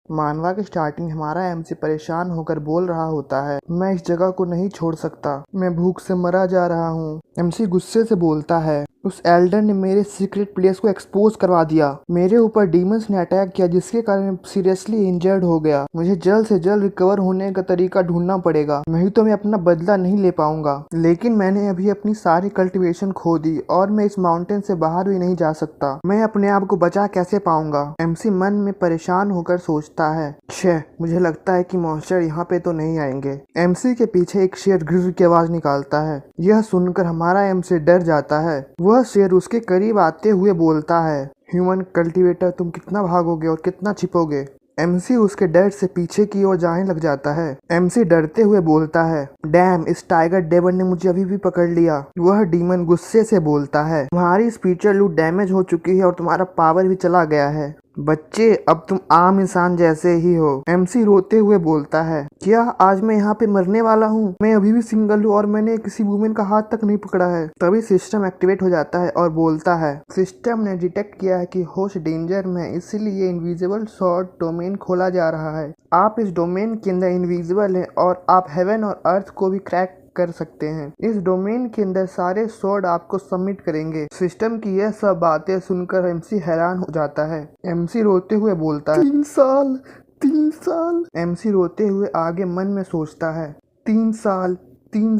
मानवा के स्टार्टिंग हमारा एमसी परेशान होकर बोल रहा होता है, मैं इस जगह को नहीं छोड़ सकता, मैं भूख से मरा जा रहा हूँ। एमसी गुस्से से बोलता है, उस एल्डर ने मेरे सीक्रेट प्लेस को एक्सपोज करवा दिया। मेरे ऊपर डीमंस ने अटैक किया जिसके कारण मैं सीरियसली इंजर्ड हो गया। मुझे जल्द से जल्द रिकवर होने का तरीका ढूंढना पड़ेगा, नहीं तो मैं अपना बदला नहीं ले पाऊंगा। लेकिन मैंने अभी अपनी सारी कल्टीवेशन खो दी और मैं इस माउंटेन से बाहर भी नहीं जा सकता। मैं अपने आप को बचा कैसे पाऊंगा? एमसी मन में परेशान होकर सोचता है, छे मुझे लगता है कि मॉन्स्टर यहाँ पे तो नहीं आएंगे। एमसी के पीछे एक शेर गिर की आवाज निकालता है। यह सुनकर हमारा एमसी डर जाता है। वह शेर उसके करीब आते हुए बोलता है, ह्यूमन कल्टीवेटर तुम कितना भागोगे और कितना छिपोगे? एमसी उसके डर से पीछे की ओर जाने लग जाता है। एमसी डरते हुए बोलता है, डैम इस टाइगर डेमन ने मुझे अभी भी पकड़ लिया। वह डीमन गुस्से से बोलता है, तुम्हारी स्पिरिचुअल लूट डैमेज हो चुकी है और तुम्हारा पावर भी चला गया है। बच्चे अब तुम आम इंसान जैसे ही हो। एमसी रोते हुए बोलता है, क्या आज मैं यहाँ पे मरने वाला हूँ? मैं अभी भी सिंगल हूँ और मैंने किसी वुमेन का हाथ तक नहीं पकड़ा है। तभी सिस्टम एक्टिवेट हो जाता है और बोलता है, सिस्टम ने डिटेक्ट किया है कि होस्ट डेंजर में, इसीलिए इनविजिबल शॉर्ट डोमेन खोला जा रहा है। आप इस डोमेन के अंदर इनविजिबल है और आप हेवन और अर्थ को भी क्रैक कर सकते हैं। इस डोमेन के अंदर सारे स्वॉर्ड आपको सबमिट करेंगे। सिस्टम की यह सब बातें सुनकर एमसी हैरान हो जाता है। एमसी रोते हुए बोलता है, 3 साल। एमसी रोते हुए आगे मन में सोचता है, 3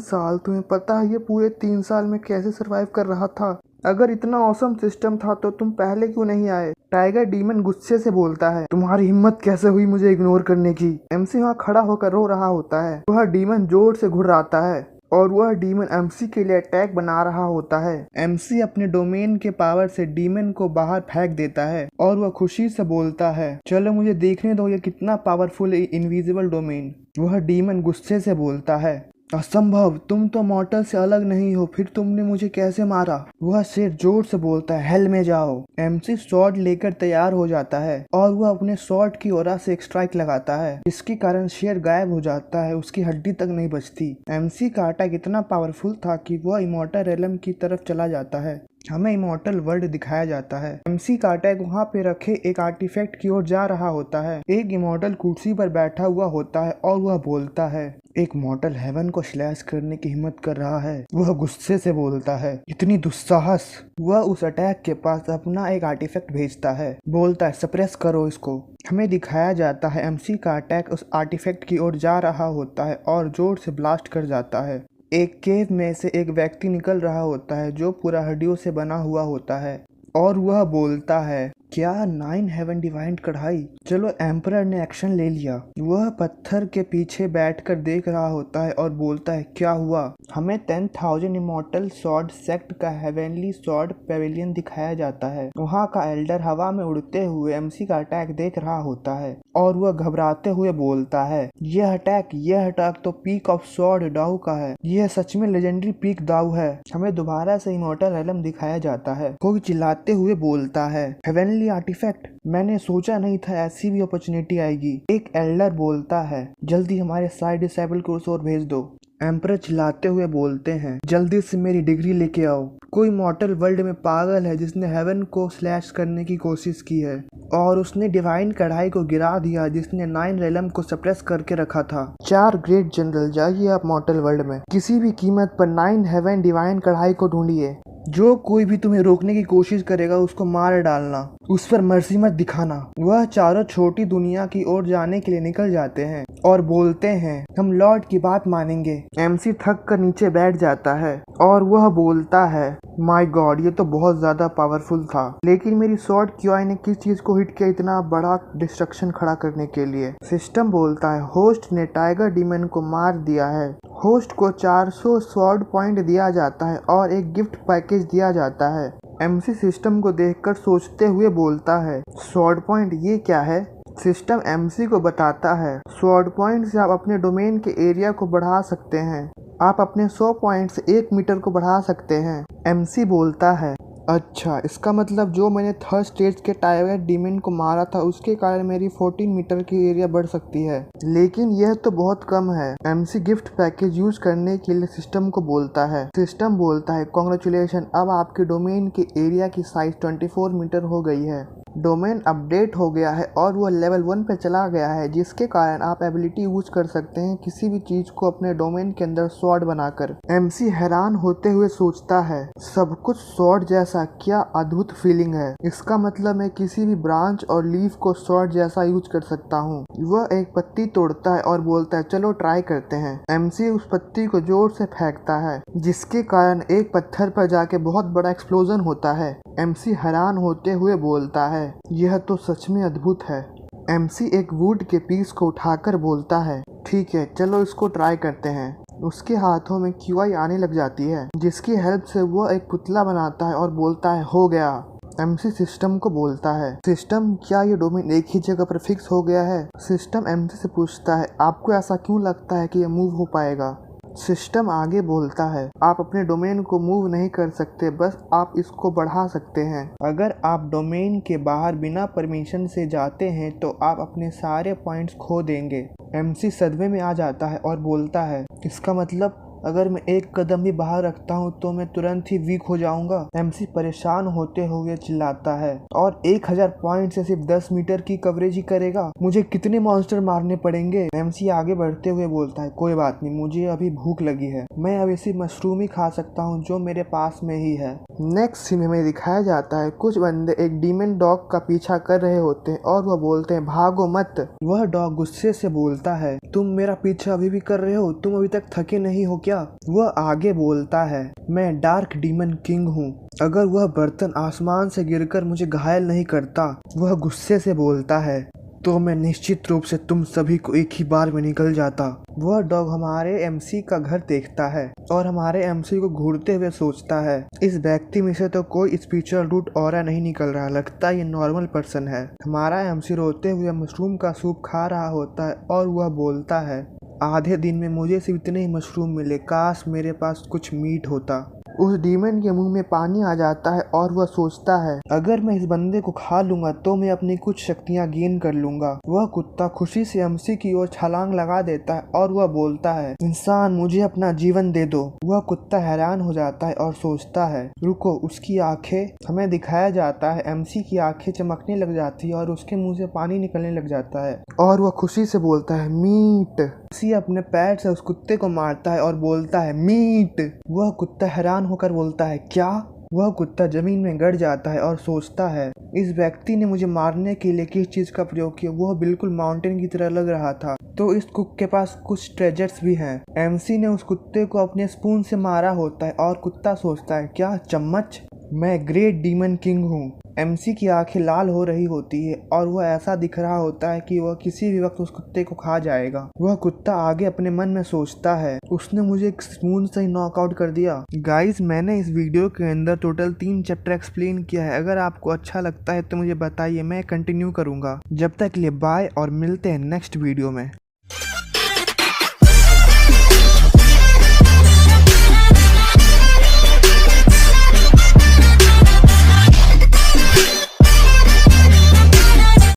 साल तुम्हें पता है ये पूरे 3 साल में कैसे सरवाइव कर रहा था? अगर इतना औसम सिस्टम था तो तुम पहले क्यों नहीं आए? टाइगर डीमन गुस्से से बोलता है, तुम्हारी हिम्मत कैसे हुई मुझे इग्नोर करने की? एमसी वहाँ खड़ा होकर रो रहा होता है। वह डीमन जोर से घुर्राता है और वह डीमन एमसी के लिए अटैक बना रहा होता है। एमसी अपने डोमेन के पावर से डीमन को बाहर फेंक देता है और वह खुशी से बोलता है, चलो मुझे देखने दो ये कितना पावरफुल है इनविजिबल डोमेन। वह डीमन गुस्से से बोलता है, असंभव, तुम तो मॉर्टल से अलग नहीं हो, फिर तुमने मुझे कैसे मारा? वह शेर जोर से बोलता है, हेल में जाओ। एमसी स्वॉर्ड लेकर तैयार हो जाता है और वह अपने स्वॉर्ड की ओरा से एक स्ट्राइक लगाता है, इसके कारण शेर गायब हो जाता है, उसकी हड्डी तक नहीं बचती। एमसी का अटैक इतना पावरफुल था कि वह इमॉर्टल रेलम की तरफ चला जाता है। हमें इमॉर्टल वर्ल्ड दिखाया जाता है। एमसी का अटैक वहाँ पे रखे एक आर्टिफैक्ट की ओर जा रहा होता है। एक इमॉर्टल कुर्सी पर बैठा हुआ होता है और वह बोलता है, एक मॉर्टल हेवन को स्लैश करने की हिम्मत कर रहा है। वह गुस्से से बोलता है, इतनी दुस्साहस। वह उस अटैक के पास अपना एक आर्टिफैक्ट भेजता है, बोलता है सप्रेस करो इसको। हमें दिखाया जाता है एमसी का अटैक उस आर्टिफैक्ट की ओर जा रहा होता है और जोर से ब्लास्ट कर जाता है। एक केव में से एक व्यक्ति निकल रहा होता है जो पूरा हड्डियों से बना हुआ होता है और वह बोलता है, क्या 9 हेवन डिवाइन कढ़ाई? चलो एम्परर ने एक्शन ले लिया। वह पत्थर के पीछे बैठकर देख रहा होता है और बोलता है, क्या हुआ? हमें 10,000 इमॉर्टल स्वॉर्ड सेक्ट का हेवनली स्वॉर्ड पेविलियन दिखाया जाता है। वहाँ का एल्डर हवा में उड़ते हुए एमसी का अटैक देख रहा होता है और वह घबराते हुए बोलता है, यह अटैक तो पीक ऑफ स्वॉर्ड दाऊ का है। यह सच में लेजेंडरी पीक दाऊ है। हमें दोबारा से इमॉर्टल रेलम दिखाया जाता है। कोई चिल्लाते हुए बोलता है, हेवनली आर्टिफैक्ट, मैंने सोचा नहीं था ऐसी भी अपॉर्चुनिटी आएगी। एक एल्डर बोलता है, जल्दी हमारे साइड डिसेबल को उस ओर भेज दो। एम्परर चिल्लाते हुए बोलते हैं, जल्दी से मेरी डिग्री लेके आओ। कोई मॉर्टल वर्ल्ड में पागल है जिसने हेवन को स्लैश करने की कोशिश की है और उसने डिवाइन कढ़ाई को गिरा दिया जिसने 9 रेलम को सप्रेस करके रखा था। 4 ग्रेट जनरल, जाइए आप मॉर्टल वर्ल्ड में किसी भी कीमत पर 9 हेवन डिवाइन कढ़ाई को ढूंढिए। जो कोई भी तुम्हें रोकने की कोशिश करेगा उसको मार डालना, उस पर मर्जी मत दिखाना। वह चारों छोटी दुनिया की ओर जाने के लिए निकल जाते हैं और बोलते हैं, हम लॉर्ड की बात मानेंगे। एमसी थक कर नीचे बैठ जाता है और वह बोलता है, माय गॉड, ये तो बहुत ज्यादा पावरफुल था, लेकिन मेरी स्वॉर्ड क्यूआई ने किस चीज को हिट किया इतना बड़ा डिस्ट्रक्शन खड़ा करने के लिए? सिस्टम बोलता है, होस्ट ने टाइगर डीमन को मार दिया है। होस्ट को 400 स्वॉर्ड पॉइंट दिया जाता है और एक गिफ्ट पैकेज दिया जाता है। एमसी सिस्टम को देखकर सोचते हुए बोलता है, स्वॉर्ड पॉइंट ये क्या है? सिस्टम एमसी को बताता है, स्वॉर्ड पॉइंट से आप अपने डोमेन के एरिया को बढ़ा सकते हैं। आप अपने 100 पॉइंट से 1 मीटर को बढ़ा सकते हैं। एमसी बोलता है, अच्छा, इसका मतलब जो मैंने थर्ड स्टेज के टाइगर डीमन को मारा था उसके कारण मेरी 14 मीटर की एरिया बढ़ सकती है, लेकिन यह तो बहुत कम है। एमसी गिफ्ट पैकेज यूज करने के लिए सिस्टम को बोलता है। सिस्टम बोलता है, कॉन्ग्रेचुलेशन, अब आपके डोमेन के एरिया की साइज 24 मीटर हो गई है। डोमेन अपडेट हो गया है और वह लेवल 1 पे चला गया है, जिसके कारण आप एबिलिटी यूज कर सकते हैं किसी भी चीज को अपने डोमेन के अंदर स्वॉर्ड बनाकर। एमसी हैरान होते हुए सोचता है, सब कुछ स्वॉर्ड जैसा, क्या अद्भुत फीलिंग है। इसका मतलब मैं किसी भी ब्रांच और लीफ को स्वॉर्ड जैसा यूज कर सकता हूँ। वह एक पत्ती तोड़ता है और बोलता है, चलो ट्राई करते हैं। एमसी उस पत्ती को जोर से फेंकता है, जिसके कारण एक पत्थर पर जाके बहुत बड़ा एक्सप्लोजन होता है। एमसी हैरान होते हुए बोलता है, यह तो सच में अद्भुत है। एमसी एक वुड के पीस को उठाकर बोलता है, ठीक है चलो इसको ट्राई करते हैं। उसके हाथों में क्यूआई आने लग जाती है, जिसकी हेल्प से वह एक पुतला बनाता है और बोलता है, हो गया। एमसी सिस्टम को बोलता है, सिस्टम क्या ये डोमेन एक ही जगह पर फिक्स हो गया है? सिस्टम एमसी से पूछता है, आपको ऐसा क्यों लगता है कि यह मूव हो पाएगा? सिस्टम आगे बोलता है, आप अपने डोमेन को मूव नहीं कर सकते, बस आप इसको बढ़ा सकते हैं। अगर आप डोमेन के बाहर बिना परमिशन से जाते हैं तो आप अपने सारे पॉइंट्स खो देंगे। एमसी सदमे में आ जाता है और बोलता है, इसका मतलब अगर मैं एक कदम भी बाहर रखता हूँ तो मैं तुरंत ही वीक हो जाऊंगा। एमसी परेशान होते हुए चिल्लाता है, और 1000 पॉइंट से सिर्फ 10 मीटर की कवरेज ही करेगा, मुझे कितने मॉन्स्टर मारने पड़ेंगे? एमसी आगे बढ़ते हुए बोलता है, कोई बात नहीं, मुझे अभी भूख लगी है, मैं अब इसी मशरूम ही खा सकता हूँ जो मेरे पास में ही है। नेक्स्ट सीन में दिखाया जाता है, कुछ बंदे एक डीमन डॉग का पीछा कर रहे होते हैं और वह बोलते हैं, भागो मत। वह डॉग गुस्से से बोलता है, तुम मेरा पीछा अभी भी कर रहे हो? तुम अभी तक थके नहीं हो क्या? वह आगे बोलता है, मैं डार्क डीमन किंग हूँ, अगर वह बर्तन आसमान से गिरकर मुझे घायल नहीं करता। वह गुस्से से बोलता है, तो मैं निश्चित रूप से तुम सभी को एक ही बार में निकल जाता। वह डॉग हमारे एमसी का घर देखता है और हमारे एमसी को घूरते हुए सोचता है, इस व्यक्ति में से तो कोई स्पिरिचुअल रूट ऑरा नहीं निकल रहा, लगता है ये नॉर्मल पर्सन है। हमारा एमसी रोते हुए मशरूम का सूप खा रहा होता है और वह बोलता है, आधे दिन में मुझे सिर्फ इतने ही मशरूम मिले, काश मेरे पास कुछ मीट होता। उस डीमन के मुंह में पानी आ जाता है और वह सोचता है, अगर मैं इस बंदे को खा लूंगा तो मैं अपनी कुछ शक्तियां गेन कर लूंगा। वह कुत्ता खुशी से एमसी की ओर छलांग लगा देता है और वह बोलता है, इंसान मुझे अपना जीवन दे दो। वह कुत्ता हैरान हो जाता है और सोचता है, रुको, उसकी आंखें, हमें दिखाया जाता है एमसी की आंखें चमकने लग जाती है और उसके मुंह से पानी निकलने लग जाता है और वह खुशी से बोलता है, मीट। एमसी अपने पैर से उस कुत्ते को मारता है और बोलता है, मीट। वह कुत्ता हैरान होकर बोलता है, क्या? वह कुत्ता जमीन में गड़ जाता है और सोचता है, इस व्यक्ति ने मुझे मारने के लिए किस चीज का प्रयोग किया? वह बिल्कुल माउंटेन की तरह लग रहा था, तो इस कुक के पास कुछ ट्रेजर्स भी हैं। एमसी ने उस कुत्ते को अपने स्पून से मारा होता है और कुत्ता सोचता है, क्या चम्मच? मैं ग्रेट डीमन किंग हूँ। एमसी की आंखें लाल हो रही होती है और वह ऐसा दिख रहा होता है कि वह किसी भी वक्त उस कुत्ते को खा जाएगा। वह कुत्ता आगे अपने मन में सोचता है, उसने मुझे एक स्पून से ही नॉकआउट कर दिया। गाइस, मैंने इस वीडियो के अंदर टोटल 3 चैप्टर एक्सप्लेन किया है। अगर आपको अच्छा लगता है तो मुझे बताइए, मैं कंटिन्यू करूंगा। जब तक के लिए बाय और मिलते हैं नेक्स्ट वीडियो में।